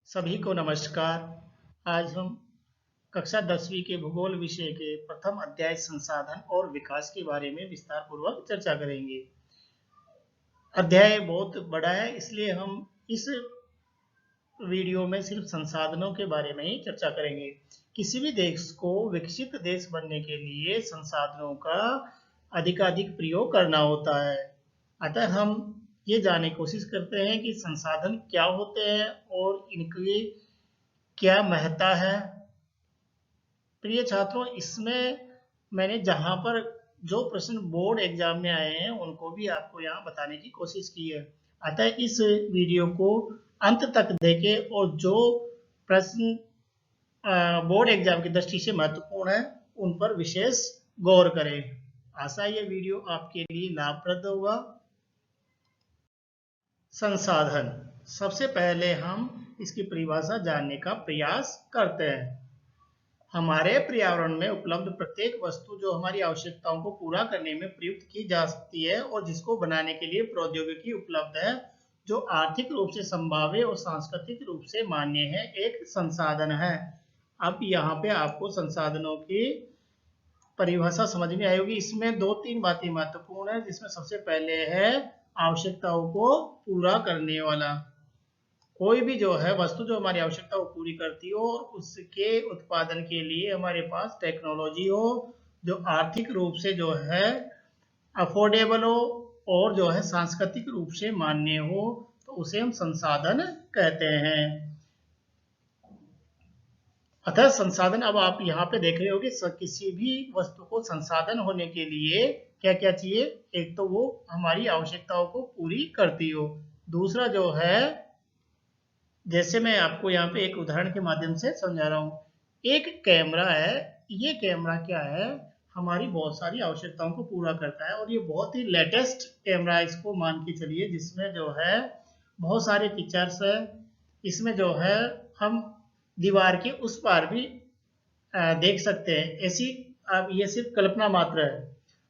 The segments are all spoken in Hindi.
सभी को नमस्कार। आज हम कक्षा 10वीं के भूगोल विषय के प्रथम अध्याय संसाधन और विकास के बारे में विस्तार पूर्वक चर्चा करेंगे। अध्याय बहुत बड़ा है, इसलिए हम इस वीडियो में सिर्फ संसाधनों के बारे में ही चर्चा करेंगे। किसी भी देश को विकसित देश बनने के लिए संसाधनों का अधिकाधिक प्रयोग करना होता है। अतः हम ये जानने की कोशिश करते हैं कि संसाधन क्या होते हैं और इनकी क्या महत्ता है। प्रिय छात्रों, इसमें मैंने जहां पर जो प्रश्न बोर्ड एग्जाम में आए हैं उनको भी आपको यहाँ बताने की कोशिश की है। अतः इस वीडियो को अंत तक देखें और जो प्रश्न बोर्ड एग्जाम की दृष्टि से महत्वपूर्ण है उन पर विशेष गौर करें। आशा ये वीडियो आपके लिए लाभप्रद होगा। संसाधन, सबसे पहले हम इसकी परिभाषा जानने का प्रयास करते हैं। हमारे पर्यावरण में उपलब्ध प्रत्येक वस्तु जो हमारी आवश्यकताओं को पूरा करने में प्रयुक्त की जा सकती है और जिसको बनाने के लिए प्रौद्योगिकी उपलब्ध है, जो आर्थिक रूप से संभाव्य और सांस्कृतिक रूप से मान्य है, एक संसाधन है। अब यहाँ पे आपको संसाधनों की परिभाषा समझ में आई होगी। इसमें दो तीन बातें महत्वपूर्ण है, जिसमें सबसे पहले है आवश्यकताओं को पूरा करने वाला। कोई भी जो है वस्तु जो हमारी आवश्यकता को पूरी करती हो और उसके उत्पादन के लिए हमारे पास टेक्नोलॉजी हो, जो आर्थिक रूप से जो है अफोर्डेबल हो और जो है सांस्कृतिक रूप से मान्य हो, तो उसे हम संसाधन कहते हैं। अतः संसाधन, अब आप यहाँ पे देख रहे हो कि किसी भी वस्तु को संसाधन होने के लिए क्या क्या चाहिए। एक तो वो हमारी आवश्यकताओं को पूरी करती हो, दूसरा जो है, जैसे मैं आपको यहाँ पे एक उदाहरण के माध्यम से समझा रहा हूँ। एक कैमरा है, ये कैमरा क्या है, हमारी बहुत सारी आवश्यकताओं को पूरा करता है और ये बहुत ही लेटेस्ट कैमरा है, इसको मान के चलिए, जिसमें जो है बहुत सारे फीचर्स है। इसमें जो है हम दीवार के उस पार भी देख सकते हैं। ऐसी अब ये सिर्फ कल्पना मात्र है।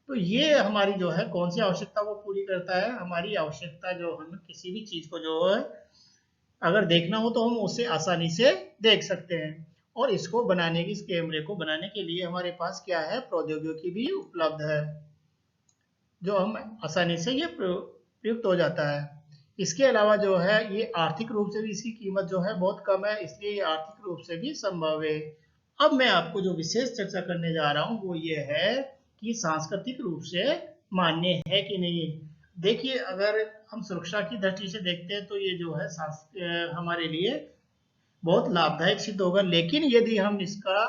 तो ये हमारी जो है कौन सी आवश्यकता को पूरी करता है, हमारी आवश्यकता जो हम किसी भी चीज को जो है अगर देखना हो तो हम उसे आसानी से देख सकते हैं। और इसको बनाने की, इस कैमरे को बनाने के लिए हमारे पास क्या है, प्रौद्योगिकी भी उपलब्ध है, जो हम आसानी से ये प्रयुक्त हो जाता है। इसके अलावा जो है ये आर्थिक रूप से भी इसकी कीमत जो है बहुत कम है, इसलिए ये आर्थिक रूप से भी संभव है। अब मैं आपको जो विशेष चर्चा करने जा रहा हूँ वो ये है कि सांस्कृतिक रूप से मान्य है कि नहीं। देखिए, अगर हम सुरक्षा की दृष्टि से देखते हैं तो ये जो है हमारे लिए बहुत लाभदायक सिद्ध होगा, लेकिन यदि हम इसका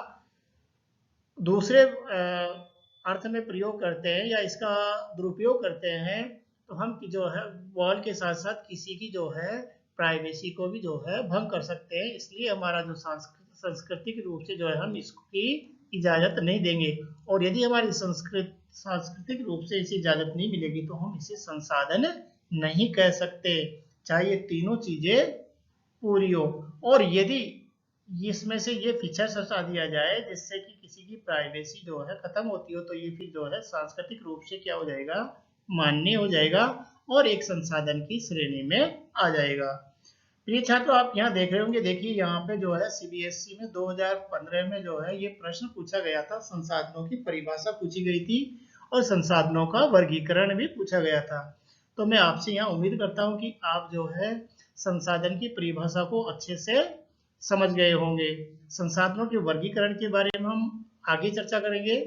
दूसरे अर्थ में प्रयोग करते हैं या इसका दुरुपयोग करते हैं तो हम जो है वॉल के साथ साथ किसी की जो है प्राइवेसी को भी जो है भंग कर सकते हैं। इसलिए हमारा जो सांस्कृतिक रूप से जो है हम इसकी इजाजत नहीं देंगे, और यदि हमारी सांस्कृतिक रूप से इसे इजाजत नहीं मिलेगी तो हम इसे संसाधन नहीं कह सकते, चाहे ये तीनों चीजें पूरी हो। और यदि इसमें से ये फीचर्स हटा दिया जाए जिससे कि किसी की प्राइवेसी जो है खत्म होती हो, तो ये फिर जो है सांस्कृतिक रूप से क्या हो जाएगा, मान्य हो जाएगा और एक संसाधन की श्रेणी में आ जाएगा। प्रिय छात्रों, आप यहाँ देख रहे होंगे, देखिए यहाँ पे जो है सीबीएसई में 2015 में जो है ये प्रश्न पूछा गया था, संसाधनों की परिभाषा पूछी गई थी और संसाधनों का वर्गीकरण भी पूछा गया था। तो मैं आपसे यहाँ उम्मीद करता हूँ कि आप जो है संसाधन की परिभाषा को अच्छे से समझ गए होंगे। संसाधनों के वर्गीकरण के बारे में हम आगे चर्चा करेंगे।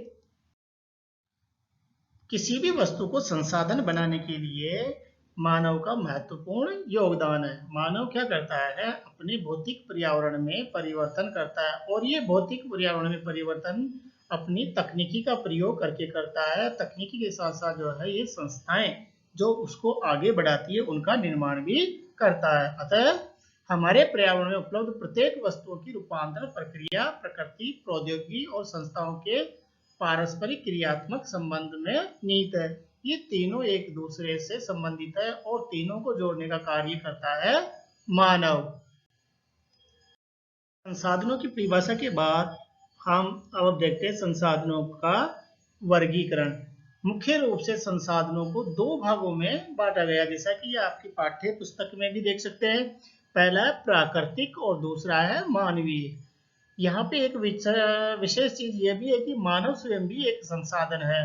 किसी भी वस्तु को संसाधन बनाने के लिए मानव का महत्वपूर्ण योगदान है। मानव क्या करता है, अपने भौतिक पर्यावरण में परिवर्तन करता है, और ये भौतिक पर्यावरण में परिवर्तन अपनी तकनीकी का प्रयोग करके करता है। तकनीकी के साथ साथ जो है ये संस्थाएं जो उसको आगे बढ़ाती है उनका निर्माण भी करता है। अतः हमारे पर्यावरण में उपलब्ध प्रत्येक वस्तुओं की रूपांतरण प्रक्रिया प्रकृति, प्रौद्योगिकी और संस्थाओं के पारस्परिक क्रियात्मक संबंध में निहित है। ये तीनों एक दूसरे से संबंधित है और तीनों को जोड़ने का कार्य करता है मानव। संसाधनों की परिभाषा के बाद हम अब देखते हैं संसाधनों का वर्गीकरण। मुख्य रूप से संसाधनों को दो भागों में बांटा गया, जैसा कि आपकी पाठ्य पुस्तक में भी देख सकते हैं। पहला है प्राकृतिक और दूसरा है मानवीय। यहाँ पे एक विशेष चीज ये भी है कि मानव स्वयं भी एक संसाधन है।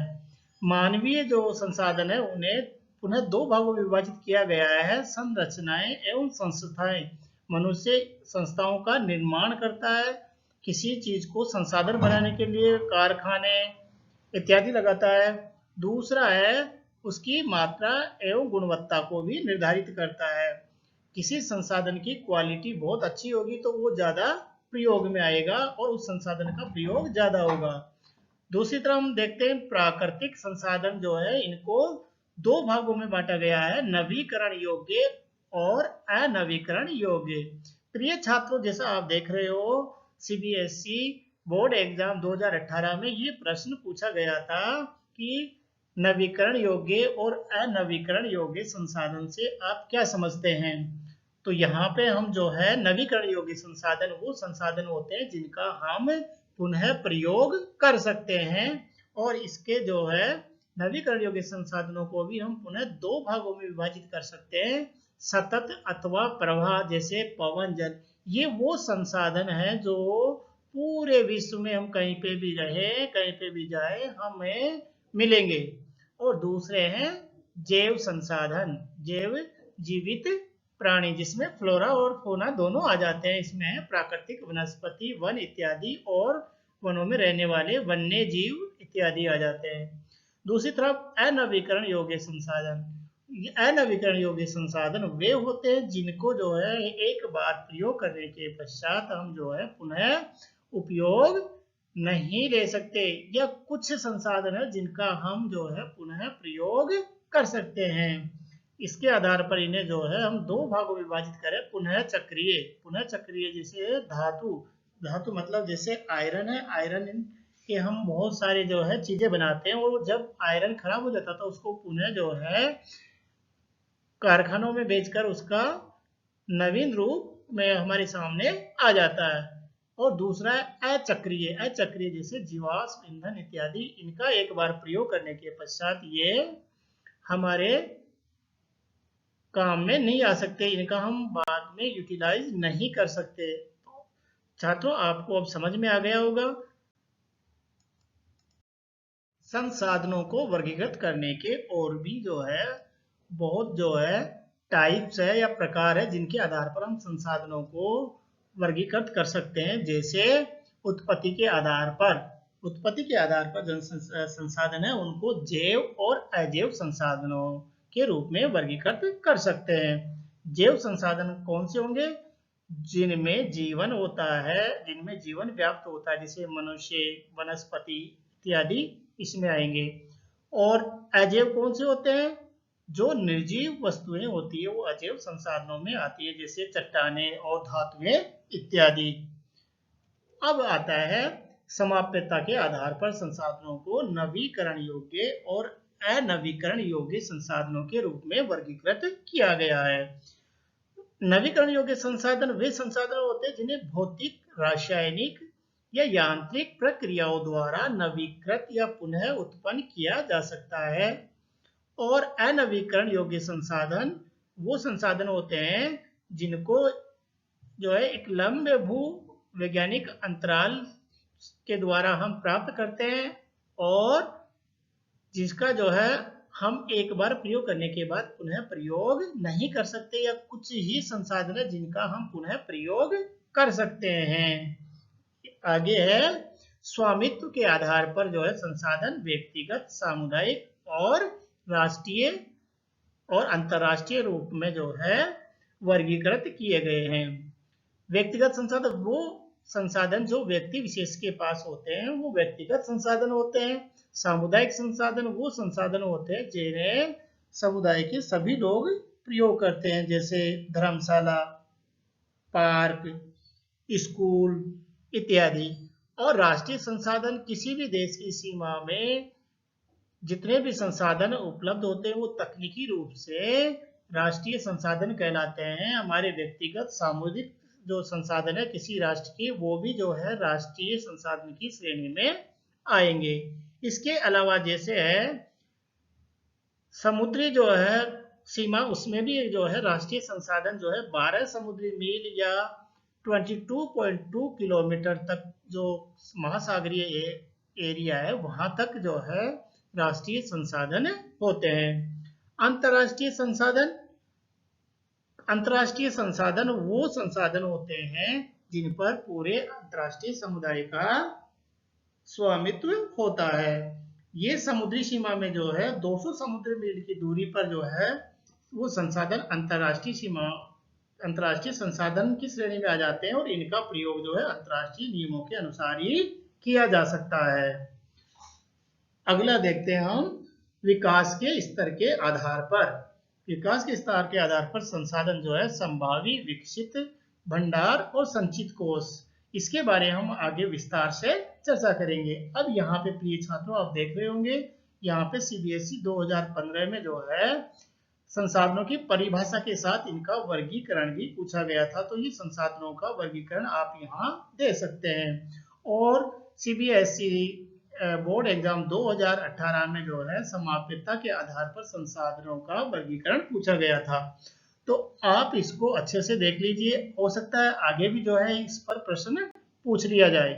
मानवीय जो संसाधन है उन्हें पुनः दो भागों में विभाजित किया गया है, संरचनाएं एवं संस्थाएं। मनुष्य संस्थाओं का निर्माण करता है, किसी चीज को संसाधन बनाने के लिए कारखाने इत्यादि लगाता है। दूसरा है उसकी मात्रा एवं गुणवत्ता को भी निर्धारित करता है। किसी संसाधन की क्वालिटी बहुत अच्छी होगी तो वो ज्यादा प्रयोग में आएगा और उस संसाधन का प्रयोग ज्यादा होगा। दूसरी तरफ हम देखते हैं प्राकृतिक संसाधन जो है इनको दो भागों में बांटा गया है, नवीकरण योग्य और अनवीकरण योग्य। प्रिय छात्रों, जैसा आप देख रहे हो सीबीएसई बोर्ड एग्जाम 2018 में ये प्रश्न पूछा गया था कि नवीकरण योग्य और अनवीकरण योग्य संसाधन से आप क्या समझते हैं। तो यहाँ पे हम जो है नवीकरण योग्य संसाधन वो संसाधन होते हैं जिनका हम पुनः प्रयोग कर सकते हैं, और इसके जो है नवीकरण योग्य संसाधनों को भी हम पुनः दो भागों में विभाजित कर सकते हैं, सतत अथवा प्रवाह। जैसे पवन जल, ये वो संसाधन है जो पूरे विश्व में हम कहीं पे भी रहे कहीं पे भी जाए हमें मिलेंगे। और दूसरे हैं जैव संसाधन, जैव जीवित प्राणी, जिसमें फ्लोरा और फौना दोनों आ जाते हैं। इसमें है प्राकृतिक वनस्पति, वन इत्यादि, और वनों में रहने वाले वन्य जीव इत्यादि आ जाते हैं। दूसरी तरफ अनवीकरण योग्य संसाधन, अनवीकरण योग्य संसाधन वे होते हैं जिनको जो है एक बार प्रयोग करने के पश्चात हम जो है पुनः उपयोग नहीं ले सकते, या कुछ संसाधन है जिनका हम जो है पुनः प्रयोग कर सकते हैं। इसके आधार पर इन्हें जो है हम दो भागों में विभाजित करें, पुनः चक्रीय। पुनः चक्रीय जैसे धातु, धातु मतलब जैसे आयरन है, आयरन के हम बहुत सारे जो है चीजें बनाते हैं, और जब आयरन खराब हो जाता था उसको पुनः जो है कारखानों में बेचकर उसका नवीन रूप में हमारे सामने आ जाता है। और दूसरा है अचक्रीय, अचक्रीय जैसे जीवाश्म ईंधन इत्यादि, इनका एक बार प्रयोग करने के पश्चात ये हमारे काम में नहीं आ सकते, इनका हम बाद में यूटिलाइज नहीं कर सकते। छात्रों, आपको अब समझ में आ गया होगा। संसाधनों को वर्गीकृत करने के और भी जो है बहुत जो है टाइप्स है या प्रकार है जिनके आधार पर हम संसाधनों को वर्गीकृत कर सकते हैं। जैसे उत्पत्ति के आधार पर, उत्पत्ति के आधार पर जो संसाधन है उनको जैव और अजैव संसाधनों के रूप में वर्गीकृत कर सकते हैं। जैव संसाधन कौन से होंगे? जिनमें जीवन होता है, जिनमें जीवन व्याप्त होता है, जैसे मनुष्य, वनस्पति इत्यादि इसमें आएंगे। और अजैव कौन से होते हैं? जो निर्जीव वस्तुएं होती है वो अजैव संसाधनों में आती है, जैसे चट्टाने और धातुएं इत्यादि। अब आता है समाप्यता के आधार पर संसाधनों को नवीकरण योग्य और अनवीकरण योग्य संसाधनों के रूप में वर्गीकृत किया गया है। नवीकरण योग्य संसाधन वे संसाधन होते हैं जिन्हें भौतिक, रासायनिक या यांत्रिक प्रक्रियाओं द्वारा नवीकृत या पुनः उत्पन्न किया जा सकता है। और अनवीकरण योग्य संसाधन वो संसाधन होते हैं जिनको जो है एक लंबे भू वैज्ञानिक अंतराल के द्वारा हम प्राप्त करते हैं, और जिसका जो है हम एक बार प्रयोग करने के बाद पुनः प्रयोग नहीं कर सकते, या कुछ ही संसाधन है जिनका हम पुनः प्रयोग कर सकते हैं। आगे है स्वामित्व के आधार पर जो है संसाधन व्यक्तिगत, सामुदायिक और राष्ट्रीय और अंतर्राष्ट्रीय रूप में जो है वर्गीकृत किए गए हैं। व्यक्तिगत संसाधन वो संसाधन जो व्यक्ति विशेष के पास होते हैं वो व्यक्तिगत संसाधन होते हैं। सामुदायिक संसाधन वो संसाधन होते हैं जिन्हें समुदाय के सभी लोग प्रयोग करते हैं, जैसे धर्मशाला, पार्क, स्कूल इत्यादि। और राष्ट्रीय संसाधन किसी भी देश की सीमा में जितने भी संसाधन उपलब्ध होते हैं वो तकनीकी रूप से राष्ट्रीय संसाधन कहलाते हैं। हमारे व्यक्तिगत सामुदायिक जो संसाधन है किसी राष्ट्र की, वो भी जो है राष्ट्रीय संसाधन की श्रेणी में आएंगे। इसके अलावा जैसे है समुद्री जो है सीमा, उसमें भी जो है राष्ट्रीय संसाधन जो है 12 समुद्री मील या 22.2 किलोमीटर तक जो महासागरीय एरिया है वहां तक जो है राष्ट्रीय संसाधन होते हैं। अंतर्राष्ट्रीय संसाधन, अंतर्राष्ट्रीय संसाधन वो संसाधन होते हैं जिन पर पूरे अंतर्राष्ट्रीय समुदाय का स्वामित्व होता है। ये समुद्री सीमा में जो है 200 समुद्री मील की दूरी पर जो है वो संसाधन अंतर्राष्ट्रीय सीमा, अंतर्राष्ट्रीय संसाधन की श्रेणी में आ जाते हैं और इनका प्रयोग जो है अंतर्राष्ट्रीय नियमों के अनुसार ही किया जा सकता है। अगला देखते हैं हम विकास के स्तर के आधार पर। विकास के स्तर के आधार पर संसाधन जो है संभावी, विकसित, भंडार और संचित कोष, इसके बारे में हम आगे विस्तार से चर्चा करेंगे। अब यहाँ पे प्रिय छात्रों आप देख रहे होंगे यहाँ पे सीबीएसई 2015 में जो है संसाधनों की परिभाषा के साथ इनका वर्गीकरण भी पूछा गया था, तो ये संसाधनों का वर्गीकरण आप यहाँ दे सकते हैं। और सीबीएसई बोर्ड एग्जाम 2018 में जो है समाप्यता के आधार पर संसाधनों का वर्गीकरण पूछा गया था, तो आप इसको अच्छे से देख लीजिए, हो सकता है आगे भी जो है इस पर प्रश्न पूछ लिया जाए।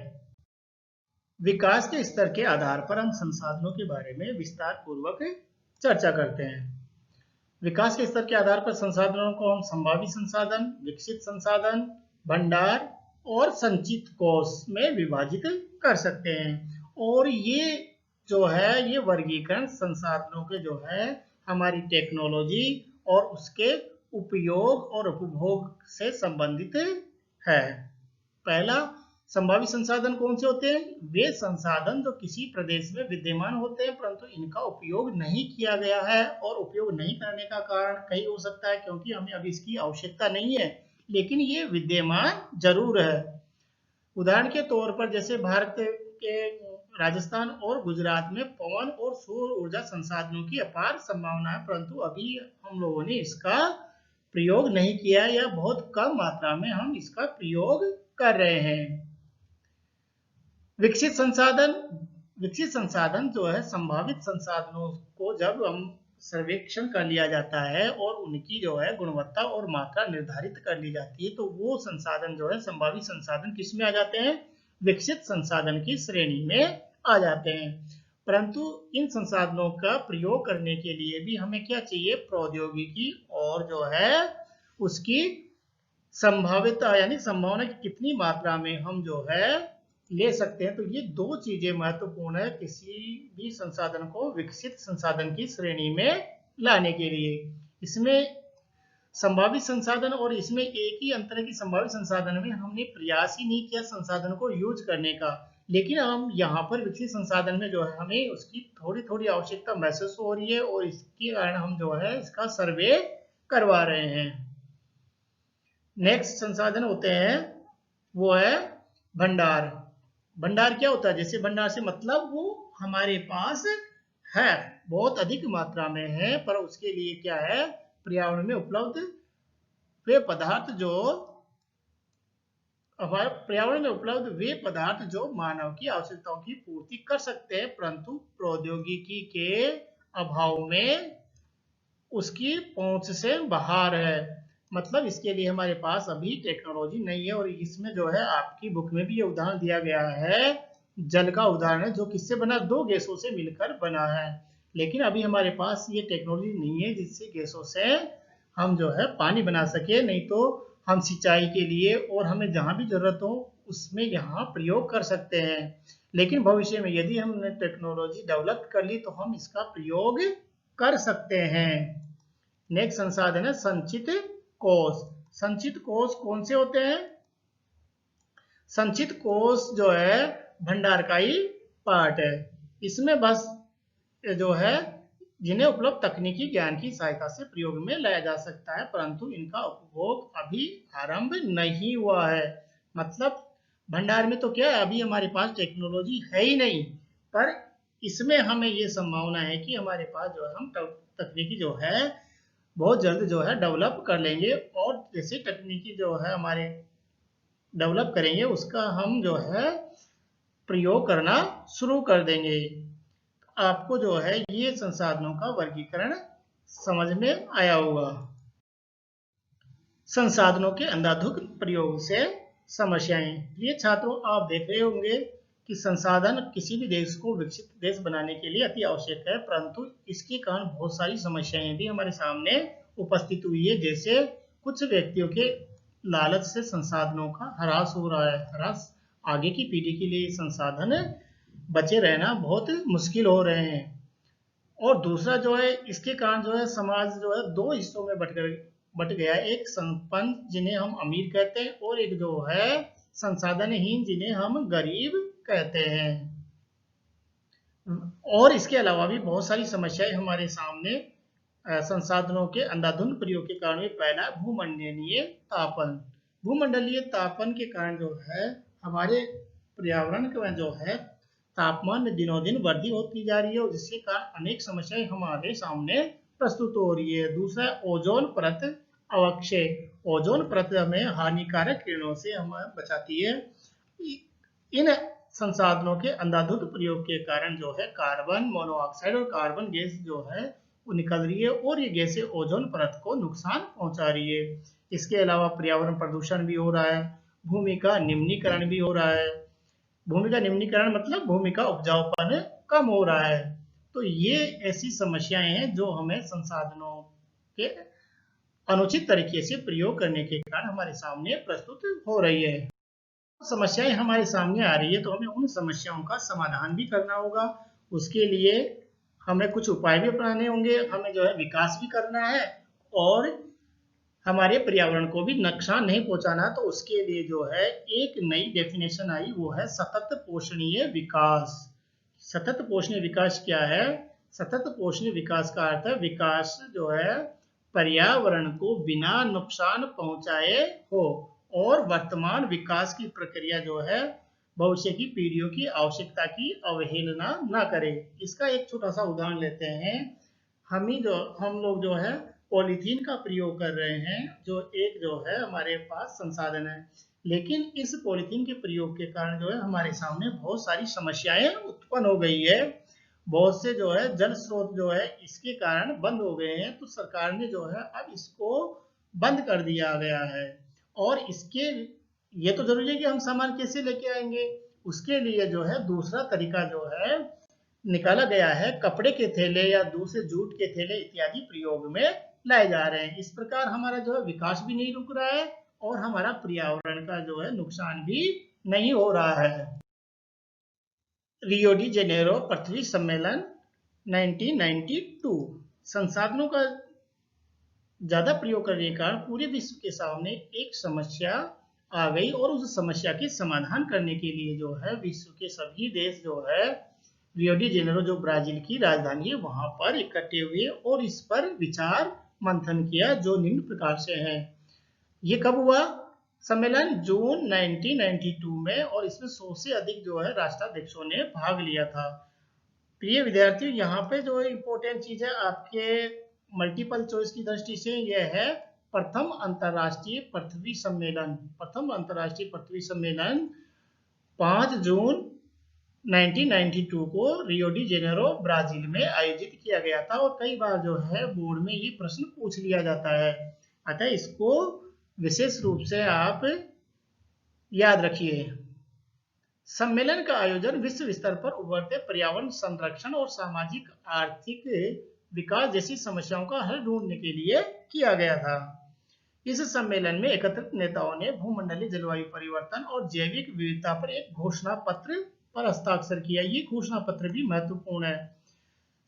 विकास के स्तर के आधार पर हम संसाधनों के बारे में विस्तार पूर्वक चर्चा करते हैं। विकास के स्तर के आधार पर संसाधनों को हम संभावी संसाधन, विकसित संसाधन, भंडार और संचित कोष में विभाजित कर सकते हैं। और ये जो है ये वर्गीकरण संसाधनों के जो है हमारी टेक्नोलॉजी और उसके उपयोग और उपभोग से संबंधित है। पहला, संभावी संसाधन कौन से होते हैं? वे संसाधन जो किसी प्रदेश में विद्यमान होते हैं परंतु इनका उपयोग नहीं किया गया है, और उपयोग नहीं करने का कारण कई हो सकता है क्योंकि हमें अभी इसकी आवश्यकता नहीं है, लेकिन ये विद्यमान जरूर है। उदाहरण के तौर पर जैसे भारत के राजस्थान और गुजरात में पवन और सौर ऊर्जा संसाधनों की अपार संभावना है, परंतु अभी हम लोगों ने इसका प्रयोग नहीं किया या बहुत कम मात्रा में हम इसका प्रयोग कर रहे हैं। विकसित संसाधन, विकसित संसाधन जो है संभावित संसाधनों को जब हम सर्वेक्षण कर लिया जाता है और उनकी जो है गुणवत्ता और मात्रा निर्धारित कर ली जाती है, तो वो संसाधन जो है संभावित संसाधन किस में आ जाते हैं? विकसित संसाधन की श्रेणी में आ जाते हैं। परंतु इन संसाधनों का प्रयोग करने के लिए भी हमें क्या चाहिए? प्रौद्योगिकी और जो है उसकी संभाव्यता यानी संभावना की कितनी मात्रा में हम जो है ले सकते हैं। तो ये दो चीजें महत्वपूर्ण है किसी भी संसाधन को विकसित संसाधन की श्रेणी में लाने के लिए। इसमें संभावित संसाधन और इसमें एक ही अंतर है कि संभावित संसाधन में हमने प्रयास ही नहीं किया संसाधन को यूज करने का, लेकिन हम यहाँ पर विकसित संसाधन में जो है हमें उसकी थोड़ी थोड़ी आवश्यकता महसूस हो रही है और इसके कारण हम जो है इसका सर्वे करवा रहे हैं। नेक्स्ट संसाधन होते हैं वो है भंडार। भंडार क्या होता है? जैसे भंडार से मतलब वो हमारे पास है, बहुत अधिक मात्रा में है, पर उसके लिए क्या है? पर्यावरण में उपलब्ध वे पदार्थ जो पर्यावरण में उपलब्ध वे पदार्थ जो मानव की आवश्यकताओं की पूर्ति कर सकते हैं, परंतु प्रौद्योगिकी के अभाव में उसकी पहुंच से बाहर है। मतलब इसके लिए हमारे पास अभी टेक्नोलॉजी नहीं है। और इसमें जो है आपकी बुक में भी ये उदाहरण दिया गया है, जल का उदाहरण है जो किससे बना? दो गैसों से मिलकर बना है, लेकिन अभी हमारे पास ये टेक्नोलॉजी नहीं है जिससे गैसों से हम जो है पानी बना सके। नहीं तो हम सिंचाई के लिए और हमें जहां भी जरूरत हो उसमें यहाँ प्रयोग कर सकते हैं, लेकिन भविष्य में यदि हमने टेक्नोलॉजी डेवलप कर ली तो हम इसका प्रयोग कर सकते हैं। नेक्स्ट संसाधन है संचित कोष। संचित कोष कौन से होते हैं? संचित कोष जो है भंडार का ही पार्ट है। इसमें बस जो है जिन्हें उपलब्ध तकनीकी ज्ञान की सहायता से प्रयोग में लाया जा सकता है, परंतु इनका उपभोग अभी आरंभ नहीं हुआ है। मतलब भंडार में तो क्या है, अभी हमारे पास टेक्नोलॉजी है ही नहीं, पर इसमें हमें ये संभावना है कि हमारे पास जो है हम तकनीकी जो है बहुत जल्द जो है डेवलप कर लेंगे, और जैसे तकनीकी जो है हमारे डेवलप करेंगे उसका हम जो है प्रयोग करना शुरू कर देंगे। आपको जो है ये संसाधनों का वर्गीकरण समझ में आया होगा। संसाधनों के अंधाधुंध प्रयोग से समस्याएं। ये छात्रों, आप देख रहे होंगे कि संसाधन किसी भी देश को विकसित देश बनाने के लिए अति आवश्यक है, परंतु इसके कारण बहुत सारी समस्याएं भी हमारे सामने उपस्थित हुई है। जैसे कुछ व्यक्तियों के लालच से संसाधनों का ह्रास हो रहा है। आगे की पीढ़ी के लिए संसाधन बचे रहना बहुत मुश्किल हो रहे हैं। और दूसरा जो है, इसके कारण जो है समाज जो है दो हिस्सों में बट गया है। एक संपन्न जिन्हें हम अमीर कहते हैं, और एक जो है संसाधनहीन जिन्हें हम गरीब कहते हैं। और इसके अलावा भी बहुत सारी समस्याएं हमारे सामने संसाधनों के अंधाधुंध प्रयोग के कारण। पहला, भूमंडलीय तापन। भूमंडलीय तापन के कारण जो है हमारे पर्यावरण में जो है तापमान में दिनों दिन वृद्धि होती जा रही है, और जिसके कारण अनेक समस्याएं हमारे सामने प्रस्तुत हो रही है। दूसरा, ओजोन परत अवक्षय। ओजोन परत हमें हानिकारक किरणों से हमें बचाती है। इन संसाधनों के अंधाधुंध प्रयोग के कारण जो है कार्बन मोनोऑक्साइड और कार्बन गैस जो है वो निकल रही है, और ये गैसें ओजोन परत को नुकसान पहुंचा रही है। इसके अलावा पर्यावरण प्रदूषण भी हो रहा है। भूमि का निम्नीकरण भी हो रहा है। भूमि का निम्नीकरण मतलब भूमि का उपजाऊपन कम हो रहा है। तो ये ऐसी समस्याएं हैं जो हमें संसाधनों के अनुचित तरीके से प्रयोग करने के कारण हमारे सामने प्रस्तुत हो रही है। समस्याएं हमारे सामने आ रही है तो हमें उन समस्याओं का समाधान भी करना होगा। उसके लिए हमें कुछ उपाय भी अपनाने होंगे। हमें जो है विकास भी करना है, और हमारे पर्यावरण को भी नुकसान नहीं पहुंचाना। तो उसके लिए जो है एक नई डेफिनेशन आई, वो है सतत पोषणीय विकास। सतत पोषणीय विकास क्या है? सतत पोषणीय विकास का अर्थ है विकास जो है पर्यावरण को बिना नुकसान पहुंचाए हो, और वर्तमान विकास की प्रक्रिया जो है भविष्य की पीढ़ियों की आवश्यकता की अवहेलना न करे। इसका एक छोटा सा उदाहरण लेते हैं। हम लोग जो है पॉलीथीन का प्रयोग कर रहे हैं, जो एक जो है हमारे पास संसाधन है, लेकिन इस पॉलीथीन के प्रयोग के कारण जो है हमारे सामने बहुत सारी समस्याएं उत्पन्न हो गई है। बहुत से जो है जल स्रोत जो है इसके कारण बंद हो गए हैं, तो सरकार ने जो है अब इसको बंद कर दिया गया है। और इसके ये तो जरूरी है कि हम सामान कैसे लेके आएंगे, उसके लिए जो है दूसरा तरीका जो है निकाला गया है, कपड़े के थैले या दूसरे जूट के थैले इत्यादि प्रयोग में लाए जा रहे हैं। इस प्रकार हमारा जो है विकास भी नहीं रुक रहा है, और हमारा पर्यावरण का जो है नुकसान भी नहीं हो रहा है। रियो डी जेनेरो पृथ्वी सम्मेलन 1992। संसाधनों का ज्यादा प्रयोग करने के कारण पूरे विश्व के सामने एक समस्या आ गई, और उस समस्या के समाधान करने के लिए जो है विश्व के सभी देश जो है रियो डी जेनेरो जो ब्राजील की राजधानी है वहां पर इकट्ठे हुए और इस पर विचार मंथन किया, जो निम्न प्रकार से है। ये कब हुआ सम्मेलन? जून 1992 में, और इसमें 100 से अधिक जो है राष्ट्राध्यक्षों ने भाग लिया था। प्रिय विद्यार्थियों, यहाँ पे जो इम्पोर्टेंट चीज है आपके मल्टीपल चॉइस की दृष्टि से, यह है प्रथम अंतर्राष्ट्रीय पृथ्वी सम्मेलन। प्रथम अंतर्राष्ट्रीय पृथ्वी सम्मेलन 5 जून 1992 को रियो डी जेनेरो ब्राजील में आयोजित किया गया था, और कई बार जो है बोर्ड में ये प्रश्न पूछ लिया जाता है, अतः इसको विशेष रूप से आप याद रखिए। सम्मेलन का आयोजन विश्व स्तर पर उभरते पर्यावरण संरक्षण और सामाजिक आर्थिक विकास जैसी समस्याओं का हल ढूंढने के लिए किया गया था। इस सम्मेलन में एकत्रित नेताओं ने भूमंडलीय जलवायु परिवर्तन और जैविक विविधता पर एक घोषणा पत्र पर हस्ताक्षर किया। ये घोषणा पत्र भी महत्वपूर्ण है।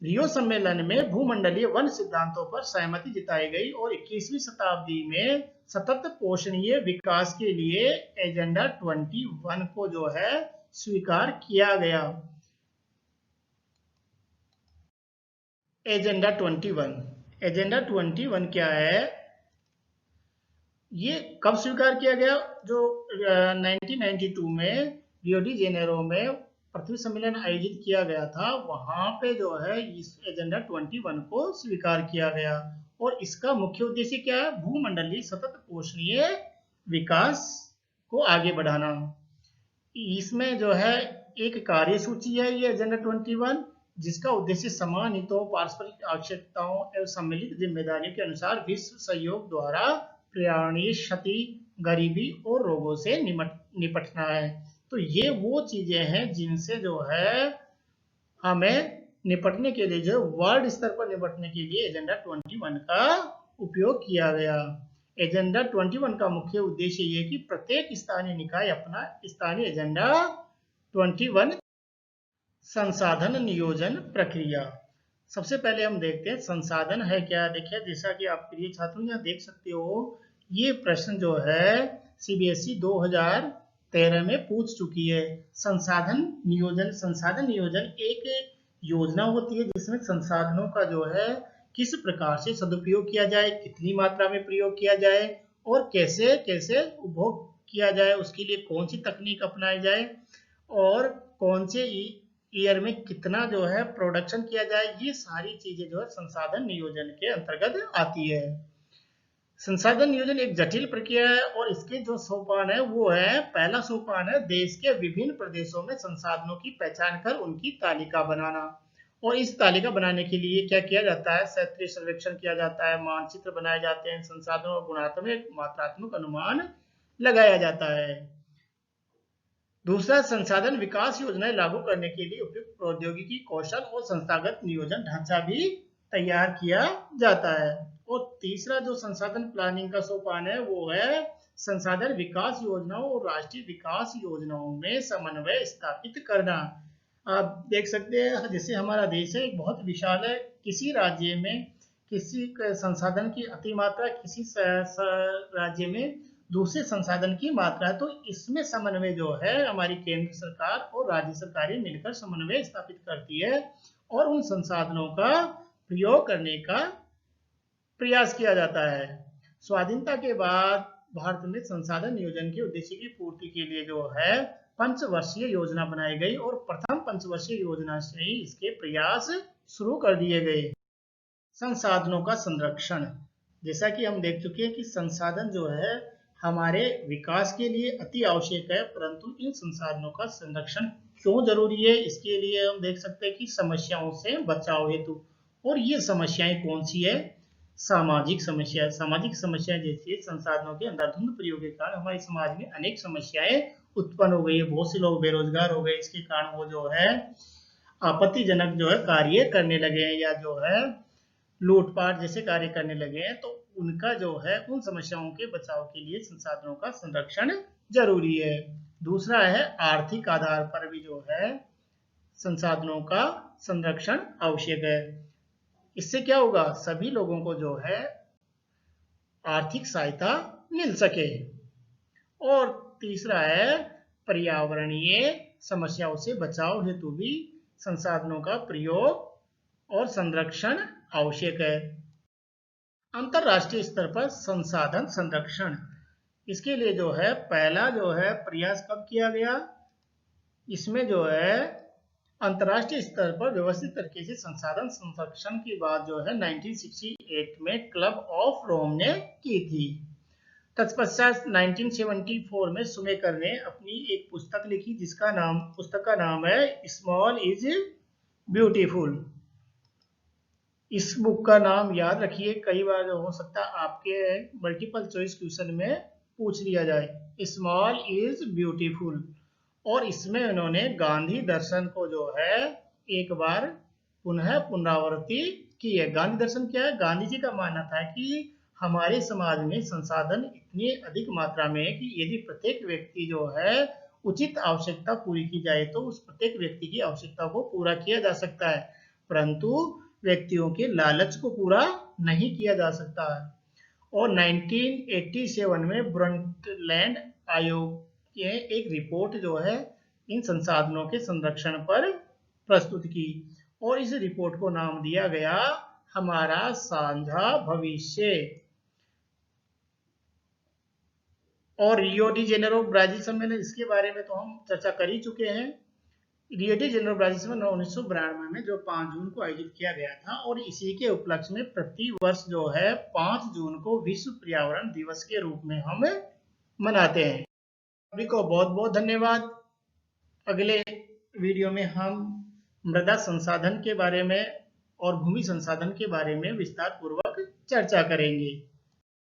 रियो सम्मेलन में भूमंडलीय वन सिद्धांतों पर सहमति जताई गई, और 21वीं शताब्दी में सतत पोषणीय विकास के लिए एजेंडा 21 को जो है स्वीकार किया गया। एजेंडा 21 क्या है? ये कब स्वीकार किया गया? जो 1992 में रियो डी जेनेरो में पृथ्वी सम्मेलन आयोजित किया गया था, वहां पे जो है इस एजेंडा 21 को स्वीकार किया गया, और इसका मुख्य उद्देश्य क्या है? भूमंडलीय सतत पोषणीय विकास को आगे बढ़ाना। इसमें जो है एक कार्यसूची है ये एजेंडा 21, जिसका उद्देश्य समान हितों, पारस्परिक आवश्यकताओं एवं सम्मिलित जिम्मेदारियों के अनुसार विश्व सहयोग द्वारा पर्यावरणीय क्षति, गरीबी और रोगों से निपटना है। तो ये वो चीजें हैं जिनसे जो है हमें निपटने के लिए, जो वर्ल्ड स्तर पर निपटने के लिए एजेंडा 21 का उपयोग किया गया। एजेंडा 21 का मुख्य उद्देश्य ये कि प्रत्येक स्थानीय निकाय अपना स्थानीय एजेंडा 21 संसाधन नियोजन प्रक्रिया। सबसे पहले हम देखते हैं संसाधन है क्या। देखिए, जैसा कि आप प्रिय छात्रों यहाँ देख सकते हो, ये प्रश्न जो है सीबीएसई 2013 में पूछ चुकी है। संसाधन नियोजन एक योजना होती है जिसमें संसाधनों का जो है किस प्रकार से सदुपयोग किया जाए, कितनी मात्रा में प्रयोग किया जाए और कैसे कैसे उपभोग किया जाए, उसके लिए कौन सी तकनीक अपनाई जाए और कौन से ईयर में कितना जो है प्रोडक्शन किया जाए, ये सारी चीजें जो है संसाधन नियोजन के अंतर्गत आती है। संसाधन नियोजन एक जटिल प्रक्रिया है और इसके जो सोपान है वो है, पहला सोपान है देश के विभिन्न प्रदेशों में संसाधनों की पहचान कर उनकी तालिका बनाना। और इस तालिका बनाने के लिए क्या किया जाता है, क्षेत्रीय सर्वेक्षण किया जाता है, मानचित्र बनाए जाते हैं, संसाधनों और गुणात्मक मात्रात्मक अनुमान लगाया जाता है। दूसरा, संसाधन विकास योजनाएं लागू करने के लिए उपयुक्त प्रौद्योगिकी, कौशल और संस्थागत नियोजन ढांचा भी तैयार किया जाता है। और तीसरा जो संसाधन प्लानिंग का सोपान है वो है संसाधन विकास योजनाओं और राष्ट्रीय विकास योजनाओं में समन्वय स्थापित करना। आप देख सकते हैं जैसे हमारा देश है बहुत विशाल है, किसी राज्य में किसी संसाधन की अतिमात्रा, किसी राज्य में दूसरे संसाधन की मात्रा है, तो इसमें समन्वय जो है हमारी केंद्र सरकार और राज्य सरकारें मिलकर समन्वय स्थापित करती है और उन संसाधनों का प्रयोग करने का प्रयास किया जाता है। स्वाधीनता के बाद भारत में संसाधन नियोजन के उद्देश्य की पूर्ति के लिए जो है पंचवर्षीय योजना बनाई गई और प्रथम पंचवर्षीय योजना से ही इसके प्रयास शुरू कर दिए गए। संसाधनों का संरक्षण, जैसा कि हम देख चुके हैं कि संसाधन जो है हमारे विकास के लिए अति आवश्यक है, परंतु इन संसाधनों का संरक्षण क्यों जरूरी है, इसके लिए हम देख सकते हैं कि समस्याओं से बचाव हेतु। और ये समस्याएं कौन सी है, सामाजिक समस्याएं जैसे संसाधनों के अंधाधुंध प्रयोग के कारण हमारे समाज में अनेक समस्याएं उत्पन्न हो गई है। बहुत से लोग बेरोजगार हो गए, इसके कारण वो जो है आपत्तिजनक जो है कार्य करने लगे हैं या जो है लूटपाट जैसे कार्य करने लगे हैं। तो उनका जो है उन समस्याओं के बचाव के लिए संसाधनों का संरक्षण जरूरी है। दूसरा है आर्थिक आधार पर भी जो है संसाधनों का संरक्षण आवश्यक है। इससे क्या होगा, सभी लोगों को जो है आर्थिक सहायता मिल सके। और तीसरा है पर्यावरणीय समस्याओं से बचाव हेतु भी संसाधनों का प्रयोग और संरक्षण आवश्यक है। अंतरराष्ट्रीय स्तर पर संसाधन संरक्षण, इसके लिए जो है पहला जो है प्रयास कब किया गया, इसमें जो है अंतरराष्ट्रीय स्तर पर व्यवस्थित तरीके से संसाधन संरक्षण की बात जो है 1968 में क्लब ऑफ रोम ने की थी। तत्पश्चात 1974 में सुमेकर ने अपनी एक पुस्तक लिखी जिसका पुस्तक का नाम है स्मॉल इज ब्यूटीफुल। इस बुक का नाम याद रखिए, कई बार हो सकता है आपके मल्टीपल चॉइस क्वेश्चन में पूछ लिया जाए, स्मॉल इज ब्यूटीफुल। और इसमें उन्होंने गांधी दर्शन को जो है एक बार पुनः पुनरावृत्ति की है। गांधी दर्शन क्या है, गांधी जी का मानना था कि हमारे समाज में संसाधन इतनी अधिक मात्रा में है कि यदि प्रत्येक व्यक्ति जो है उचित आवश्यकता पूरी की जाए तो उस प्रत्येक व्यक्ति की आवश्यकता को पूरा किया जा सकता है, परंतु व्यक्तियों के लालच को पूरा नहीं किया जा सकता है। और 1987 में ब्रंटलैंड आयोग ने एक रिपोर्ट जो है इन संसाधनों के संरक्षण पर प्रस्तुत की और इस रिपोर्ट को नाम दिया गया हमारा साझा भविष्य। और रियो डी जेनेरो ब्राजील सम्मेलन, इसके बारे में तो हम चर्चा कर ही चुके हैं। रियो डी जेनेरो ब्राजील सम्मेलन 1992 में जो 5 जून को आयोजित किया गया था और इसी के उपलक्ष्य में प्रति वर्ष जो है 5 जून को विश्व पर्यावरण दिवस के रूप में हम मनाते हैं। सभी को बहुत बहुत धन्यवाद। अगले वीडियो में हम मृदा संसाधन के बारे में और भूमि संसाधन के बारे में विस्तार पूर्वक चर्चा करेंगे।